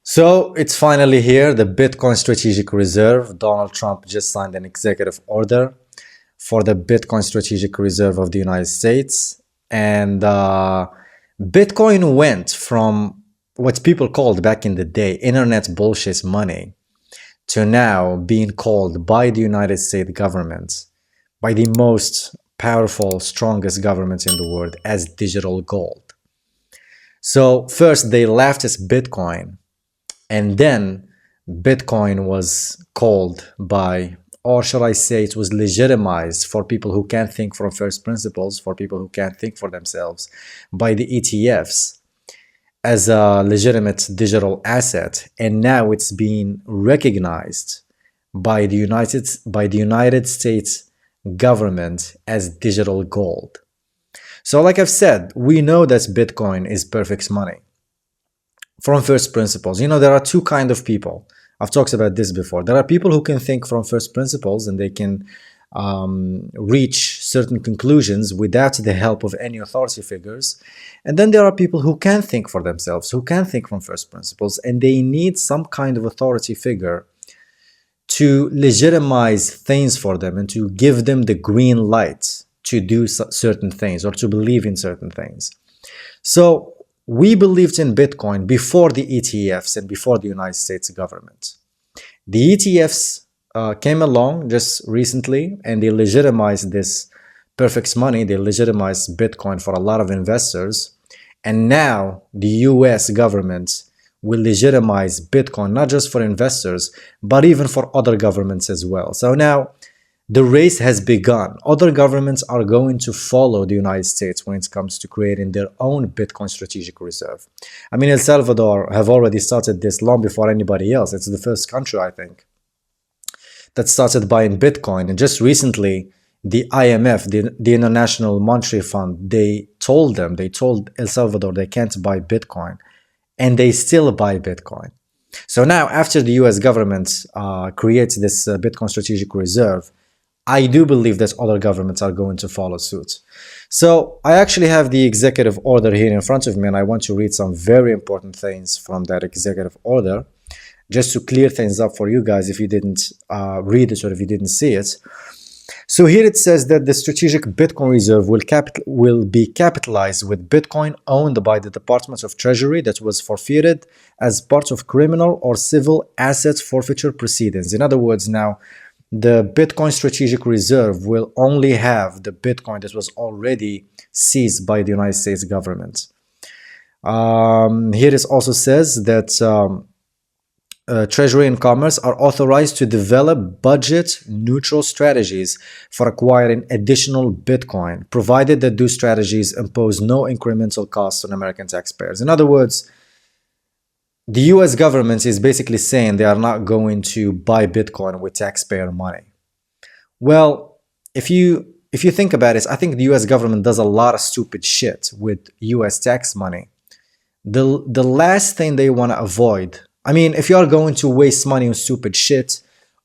So it's finally here, the Bitcoin Strategic Reserve. Donald Trump just signed an executive order for the Bitcoin Strategic Reserve of the United States. And Bitcoin went from what people called back in the day internet bullshit money to now being called by the United States government, by the most powerful, strongest government in the world, as digital gold. So first they laughed at Bitcoin, and then Bitcoin was called by, or shall I say, it was legitimized for people who can't think from first principles, for people who can't think for themselves, by the ETFs as a legitimate digital asset. And now it's being recognized by the United States government as digital gold. So like I've said, we know that Bitcoin is perfect money. From first principles, there are two kind of people. I've talked about this before. There are people who can think from first principles and they can reach certain conclusions without the help of any authority figures. And then there are people who can think for themselves, who can think from first principles, and they need some kind of authority figure to legitimize things for them and to give them the green light to do certain things or to believe in certain things. So we believed in Bitcoin before the ETFs and before the United States government. The ETFs came along just recently and they legitimized this perfect money. They legitimized Bitcoin for a lot of investors. And now the US government will legitimize Bitcoin, not just for investors, but even for other governments as well. So now the race has begun. Other governments are going to follow the United States when it comes to creating their own Bitcoin strategic reserve. I mean, El Salvador have already started this long before anybody else. It's the first country, I think, that started buying Bitcoin. And just recently, the IMF, the International Monetary Fund, they told El Salvador they can't buy Bitcoin, and they still buy Bitcoin. So now, after the US government creates this Bitcoin strategic reserve, I do believe that other governments are going to follow suit. So I actually have the executive order here in front of me, and I want to read some very important things from that executive order, just to clear things up for you guys if you didn't read it or if you didn't see it. So here it says that the strategic Bitcoin reserve will be capitalized with Bitcoin owned by the Department of Treasury that was forfeited as part of criminal or civil asset forfeiture proceedings. In other words, now the Bitcoin strategic reserve will only have the Bitcoin that was already seized by the United States government. Here it also says that Treasury and Commerce are authorized to develop budget-neutral strategies for acquiring additional Bitcoin, provided that those strategies impose no incremental costs on American taxpayers. In other words, the US government is basically saying they are not going to buy Bitcoin with taxpayer money. Well, if you think about it, I think the US government does a lot of stupid shit with US tax money. The last thing they want to avoid, I mean, if you are going to waste money on stupid shit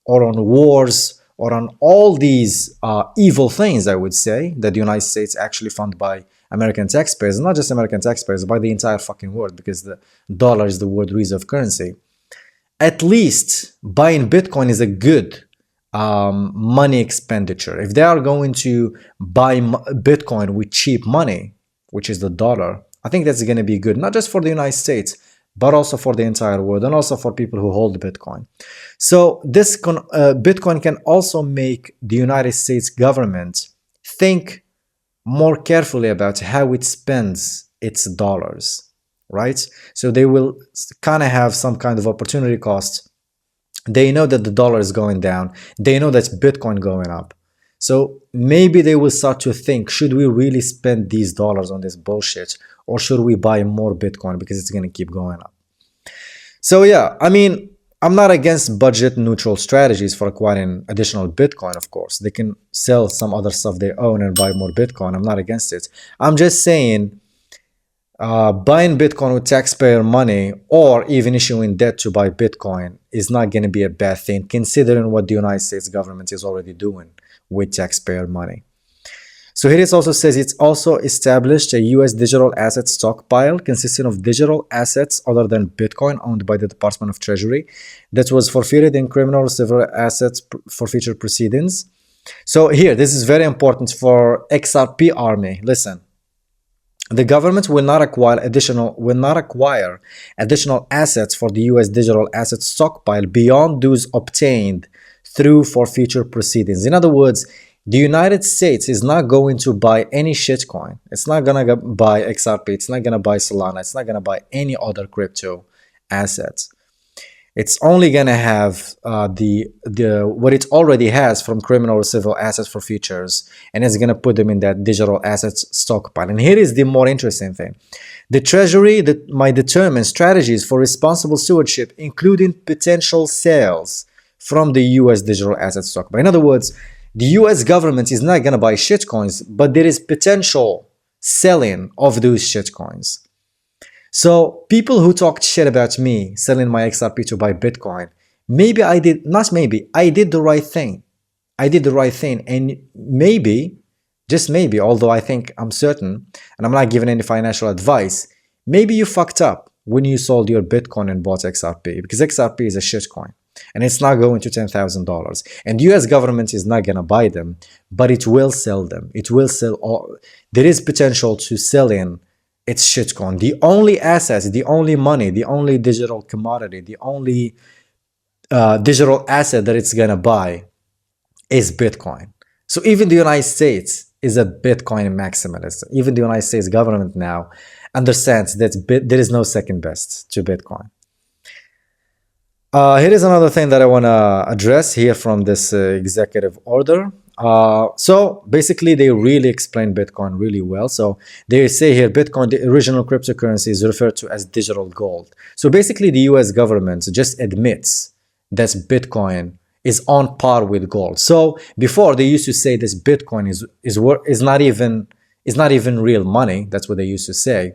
or on wars or on all these evil things, I would say, that the United States actually fund by American taxpayers, not just American taxpayers, by the entire fucking world, because the dollar is the world reserve currency. At least buying Bitcoin is a good money expenditure. If they are going to buy Bitcoin with cheap money, which is the dollar, I think that's going to be good, not just for the United States, but also for the entire world and also for people who hold Bitcoin. So this Bitcoin can also make the United States government think more carefully about how it spends its dollars, right? So they will kind of have some kind of opportunity cost. They know that the dollar is going down. They know that Bitcoin going up. So maybe they will start to think, should we really spend these dollars on this bullshit, or should we buy more Bitcoin because it's going to keep going up? So yeah, I mean, I'm not against budget neutral strategies for acquiring additional Bitcoin, of course. They can sell some other stuff they own and buy more Bitcoin. I'm not against it. I'm just saying buying Bitcoin with taxpayer money or even issuing debt to buy Bitcoin is not going to be a bad thing, considering what the United States government is already doing with taxpayer money. So here it also says it's also established a US digital asset stockpile consisting of digital assets other than Bitcoin owned by the Department of Treasury that was forfeited in criminal or civil assets forfeiture proceedings. So here, this is very important for XRP army. Listen, the government will not acquire additional assets for the US digital asset stockpile beyond those obtained through forfeiture proceedings. In other words, the United States is not going to buy any shitcoin. It's not gonna buy XRP. It's not gonna buy Solana. It's not gonna buy any other crypto assets. It's only gonna have the what it already has from criminal or civil assets for futures, and it's gonna put them in that digital assets stockpile. And here is the more interesting thing: the Treasury might determine strategies for responsible stewardship, including potential sales from the U.S. digital asset stockpile. In other words, the US government is not going to buy shitcoins, but there is potential selling of those shitcoins. So people who talked shit about me selling my XRP to buy Bitcoin, I did the right thing. I did the right thing. And maybe, just maybe, although I think I'm certain, and I'm not giving any financial advice, maybe you fucked up when you sold your Bitcoin and bought XRP, because XRP is a shitcoin. And it's not going to $10,000. And the US government is not going to buy them, but it will sell them. It will sell all. There is potential to sell in its shitcoin. The only assets, the only money, the only digital commodity, the only digital asset that it's going to buy is Bitcoin. So even the United States is a Bitcoin maximalist. Even the United States government now understands that there is no second best to Bitcoin. Here is another thing that I want to address here from this executive order. So basically, they really explain Bitcoin really well. So they say here, Bitcoin, the original cryptocurrency, is referred to as digital gold. So basically, the US government just admits that Bitcoin is on par with gold. So before, they used to say this Bitcoin is not even real money. That's what they used to say.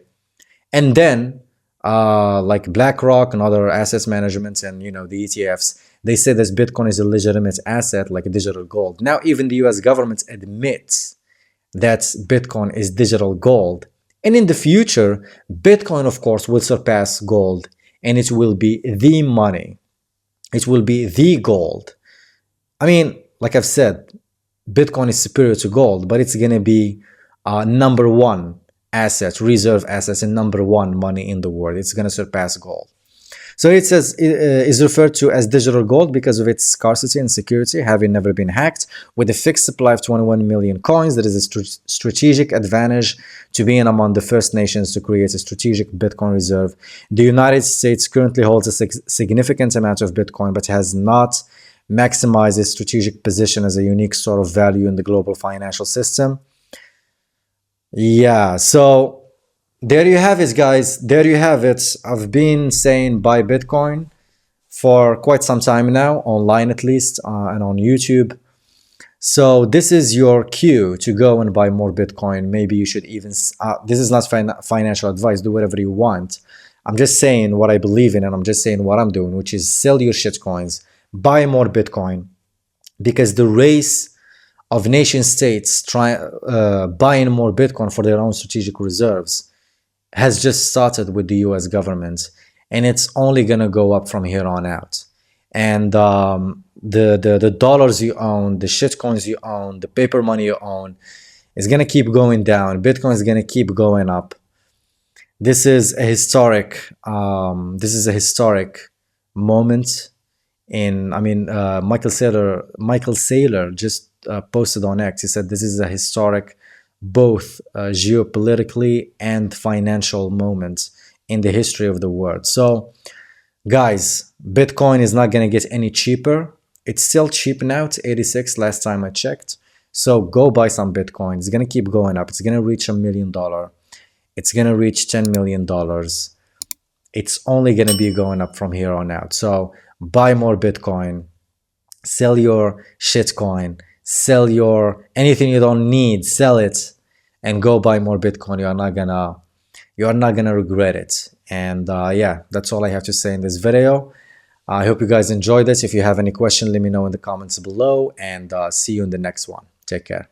And then like BlackRock and other assets management and the ETFs, they say this Bitcoin is a legitimate asset like a digital gold. Now even the US government admits that Bitcoin is digital gold, and in the future Bitcoin of course will surpass gold, and it will be the money, it will be the gold. I mean, like I've said, Bitcoin is superior to gold, but it's gonna be number one assets, reserve assets, and number one money in the world. It's going to surpass gold. So it says it is referred to as digital gold because of its scarcity and security, having never been hacked, with a fixed supply of 21 million coins. That is a strategic advantage to being among the first nations to create a strategic Bitcoin reserve. The United States currently holds a significant amount of Bitcoin, but has not maximized its strategic position as a unique store of value in the global financial system. Yeah, so there you have it, guys. There you have it. I've been saying buy Bitcoin for quite some time now, online at least, and on YouTube. So this is your cue to go and buy more Bitcoin. Maybe you should even, this is not financial advice, do whatever you want. I'm just saying what I believe in, and I'm just saying what I'm doing, which is sell your shitcoins, buy more Bitcoin, because the race of nation states buying more Bitcoin for their own strategic reserves has just started with the US government, and it's only going to go up from here on out. And the dollars you own, the shitcoins you own, the paper money you own is going to keep going down. Bitcoin is going to keep going up. This is a historic moment in, Michael Saylor just posted on X. He said this is a historic, both geopolitically and financial moment in the history of the world. So guys, Bitcoin is not going to get any cheaper. It's still cheap now. It's 86 last time I checked. So go buy some Bitcoin. It's going to keep going up. It's going to reach $1 million. It's going to reach $10 million. It's only going to be going up from here on out. So buy more Bitcoin, sell your shitcoin, sell your anything you don't need, sell it, and go buy more Bitcoin. You are not gonna regret it. And yeah, that's all I have to say in this video. I hope you guys enjoyed this. If you have any question, let me know in the comments below, and see you in the next one. Take care.